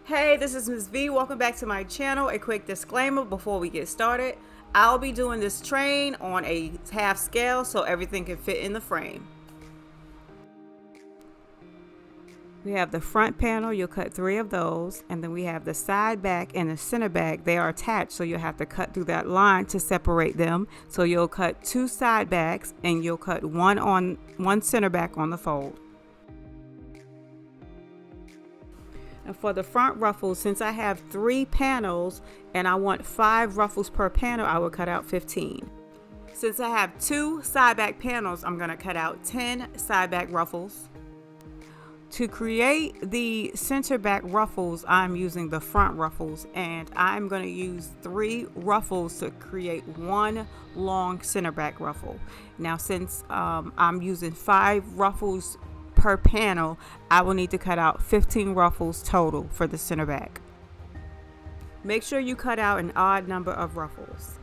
Hey, this is Ms. V. Welcome back to my channel. A quick disclaimer before we get started. I'll be doing this train on a half scale so everything can fit in the frame. We have the front panel, you'll cut 3 of those, and then we have the side back and the center back. They are attached, so you'll have to cut through that line to separate them. So you'll cut 2 side backs and you'll cut one center back on the fold. And for the front ruffles, since I have 3 panels and I want 5 ruffles per panel, I will cut out 15. Since I have 2 side back panels, I'm going to cut out 10 side back ruffles. To create the center back ruffles, I'm using the front ruffles, and I'm going to use 3 ruffles to create 1 long center back ruffle. Now, since I'm using 5 ruffles per panel, I will need to cut out 15 ruffles total for the center back. Make sure you cut out an odd number of ruffles.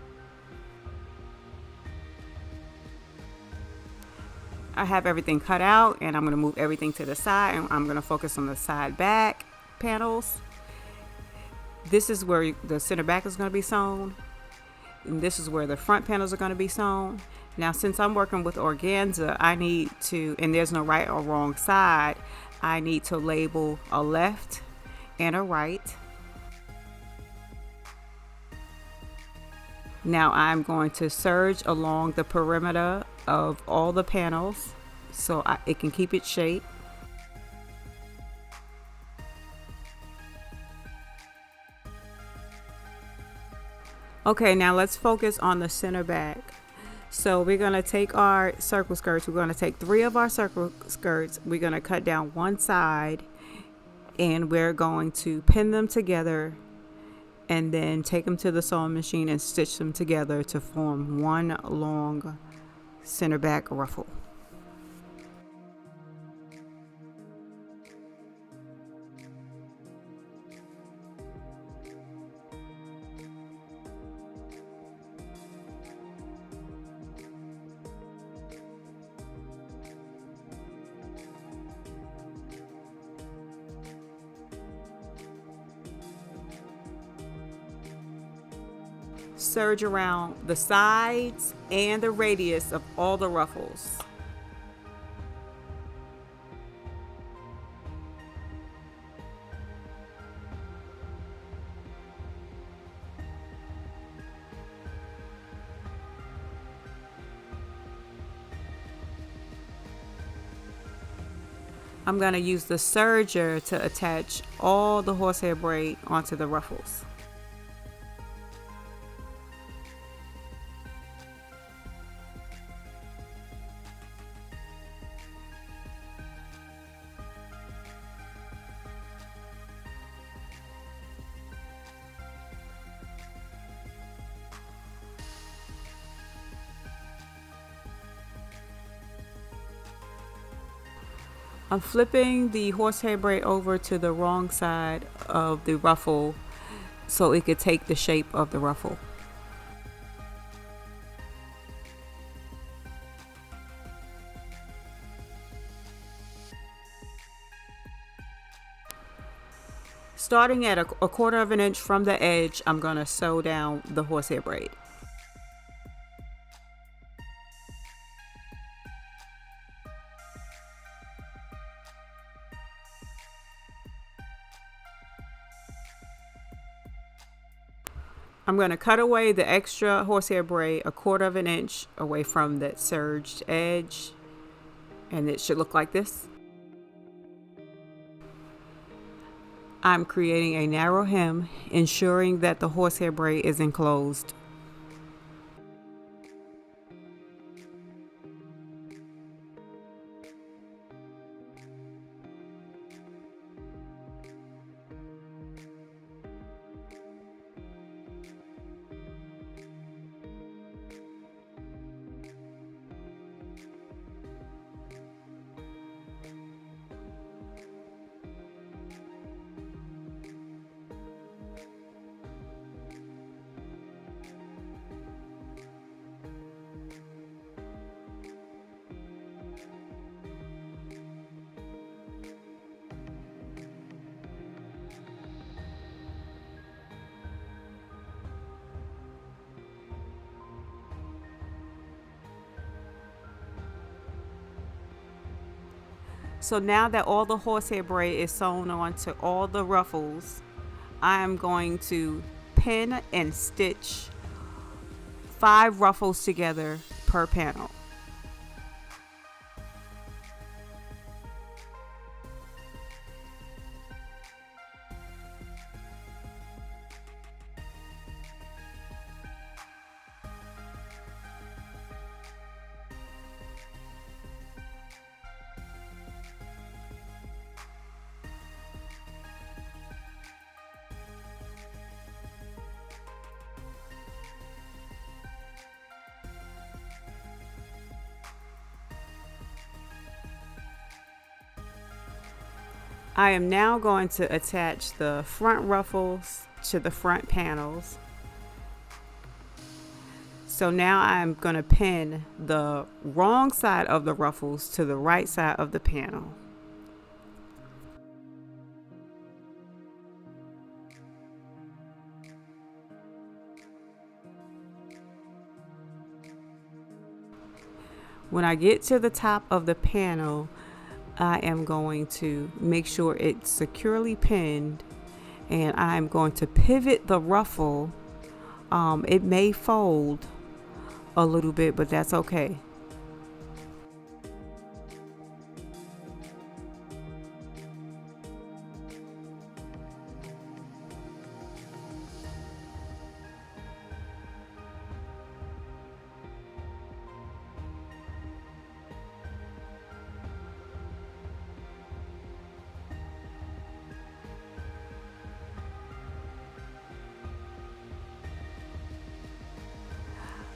I have everything cut out, and I'm going to move everything to the side, and I'm going to focus on the side back panels. This is where the center back is going to be sewn, and this is where the front panels are going to be sewn. Now, since I'm working with organza, I need to, and there's no right or wrong side, I need to label a left and a right. Now I'm going to serge along the perimeter of all the panels so it can keep its shape. Okay, now let's focus on the center back. So we're going to take our circle skirts. We're going to take 3 of our circle skirts. We're going to cut down one side, and we're going to pin them together and then take them to the sewing machine and stitch them together to form one long center back ruffle. Serge around the sides and the radius of all the ruffles. I'm going to use the serger to attach all the horsehair braid onto the ruffles. I'm flipping the horsehair braid over to the wrong side of the ruffle so it could take the shape of the ruffle. Starting at a 1/4 of an inch from the edge, I'm going to sew down the horsehair braid. I'm going to cut away the extra horsehair braid 1/4 of an inch away from that serged edge, and it should look like this. I'm creating a narrow hem, ensuring that the horsehair braid is enclosed. So now that all the horsehair braid is sewn onto all the ruffles, I am going to pin and stitch 5 ruffles together per panel. I am now going to attach the front ruffles to the front panels. So now I'm going to pin the wrong side of the ruffles to the right side of the panel. When I get to the top of the panel, I am going to make sure it's securely pinned, and I'm going to pivot the ruffle. It may fold a little bit, but that's okay.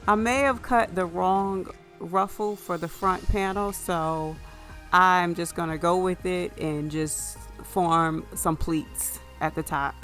I may have cut the wrong ruffle for the front panel, so I'm just going to go with it and just form some pleats at the top.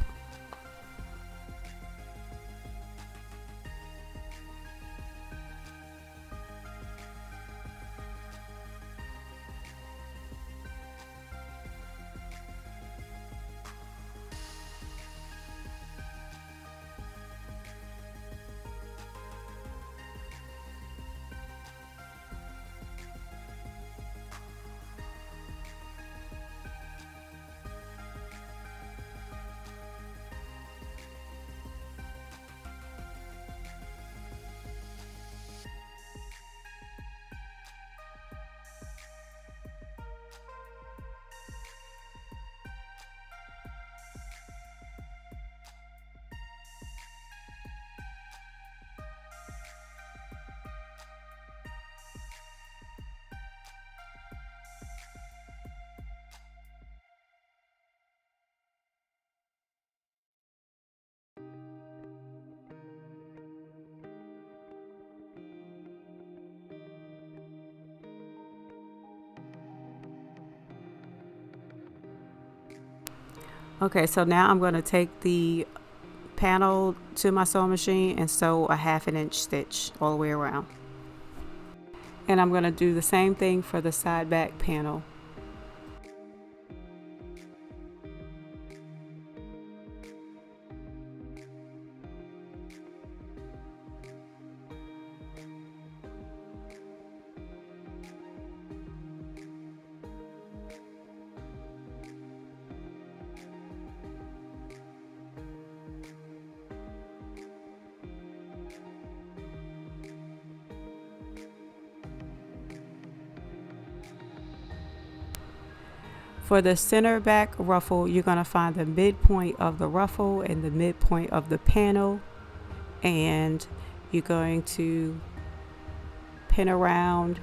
Okay, so now I'm going to take the panel to my sewing machine and sew a 1/2 inch stitch all the way around. And I'm going to do the same thing for the side back panel. For the center back ruffle, you're going to find the midpoint of the ruffle and the midpoint of the panel, and you're going to pin around.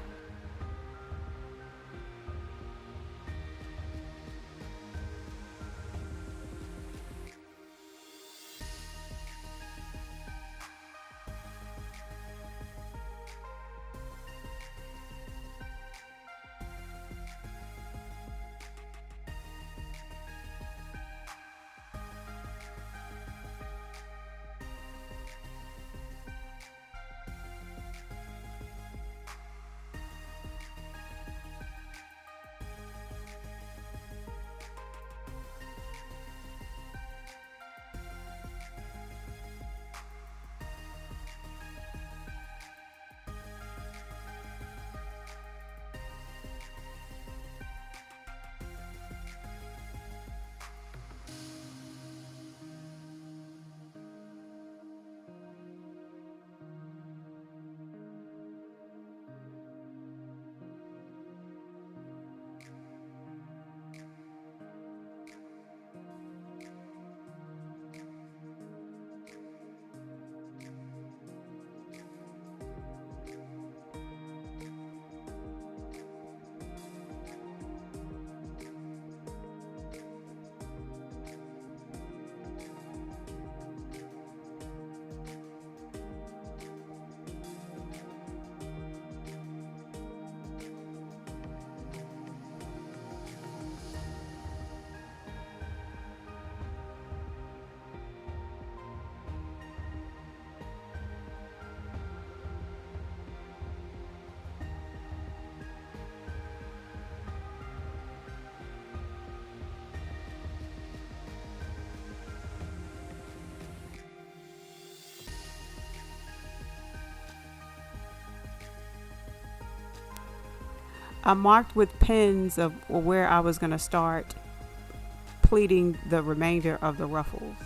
I marked with pins of where I was going to start pleating the remainder of the ruffles.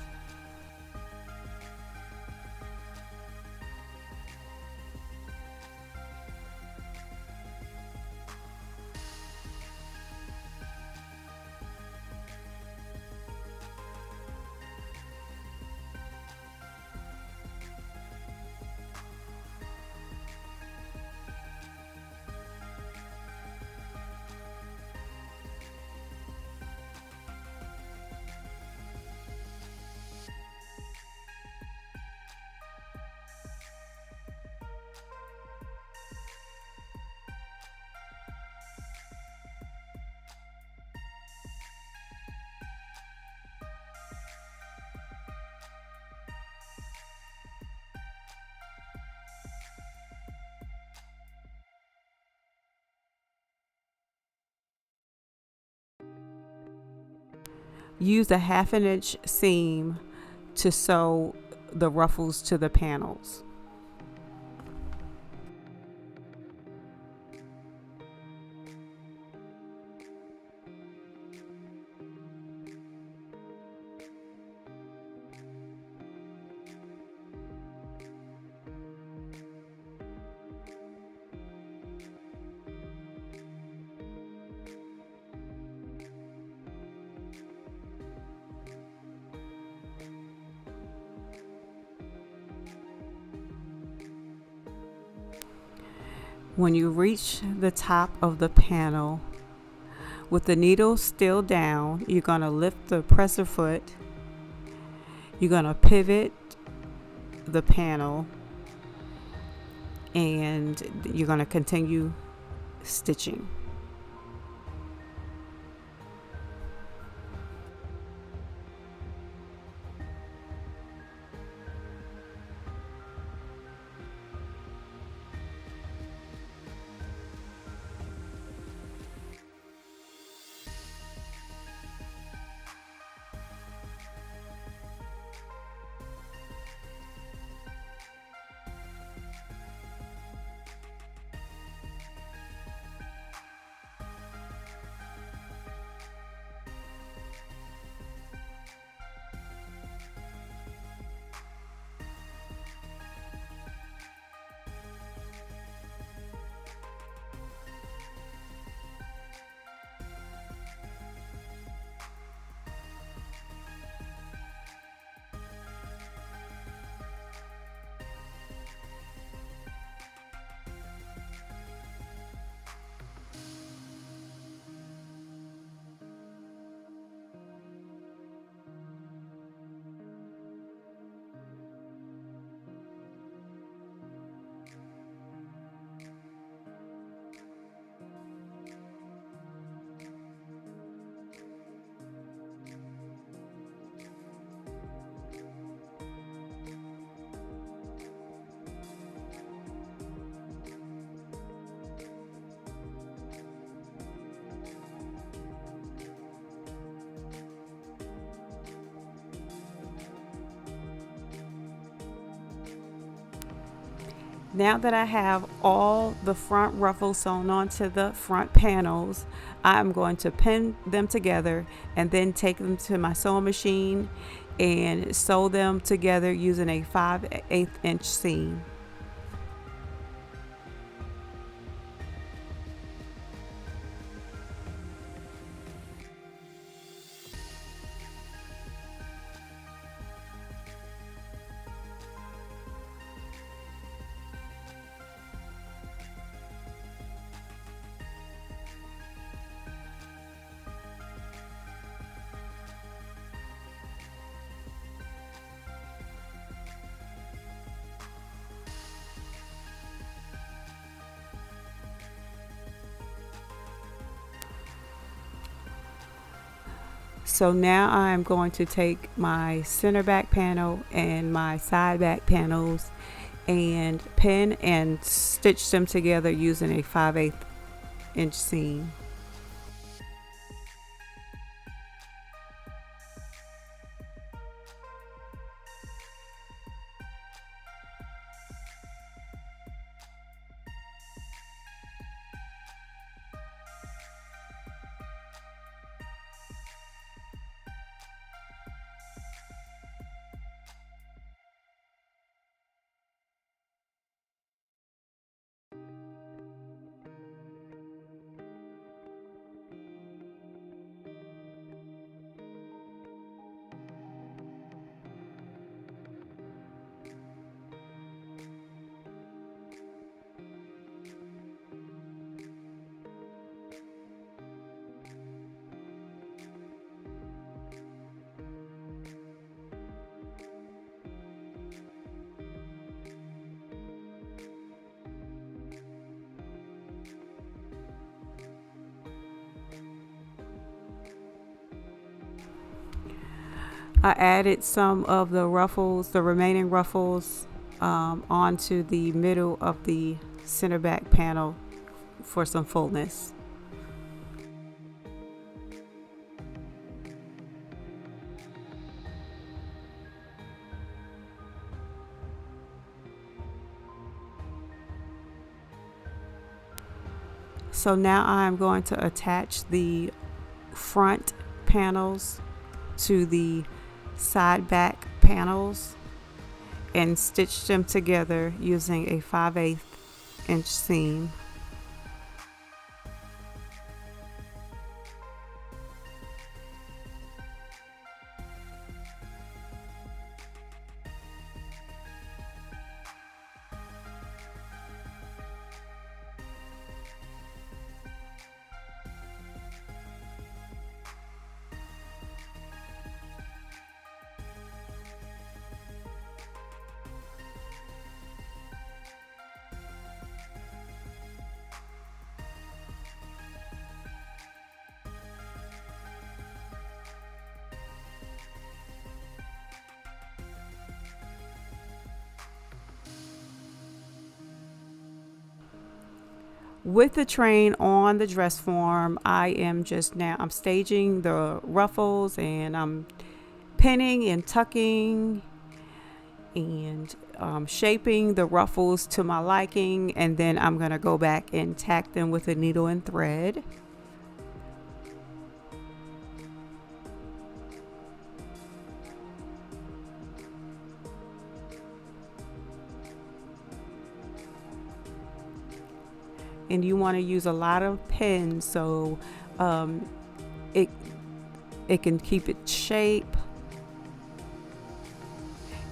Use a 1/2 inch seam to sew the ruffles to the panels. When you reach the top of the panel, with the needle still down, you're going to lift the presser foot. You're going to pivot the panel, and you're going to continue stitching. Now that I have all the front ruffles sewn onto the front panels, I'm going to pin them together and then take them to my sewing machine and sew them together using a 5/8 inch seam. So now I'm going to take my center back panel and my side back panels and pin and stitch them together using a 5/8 inch seam. I added some of the ruffles, the remaining ruffles, onto the middle of the center back panel for some fullness. So now I'm going to attach the front panels to the side back panels and stitch them together using a 5/8 inch seam. With the train on the dress form, I'm staging the ruffles, and I'm pinning and tucking and shaping the ruffles to my liking, and then I'm going to go back and tack them with a needle and thread. And you want to use a lot of pins so it can keep its shape,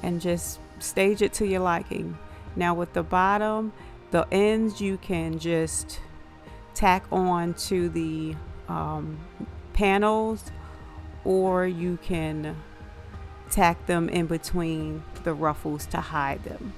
and just stage it to your liking. Now with the bottom, the ends you can just tack on to the panels, or you can tack them in between the ruffles to hide them.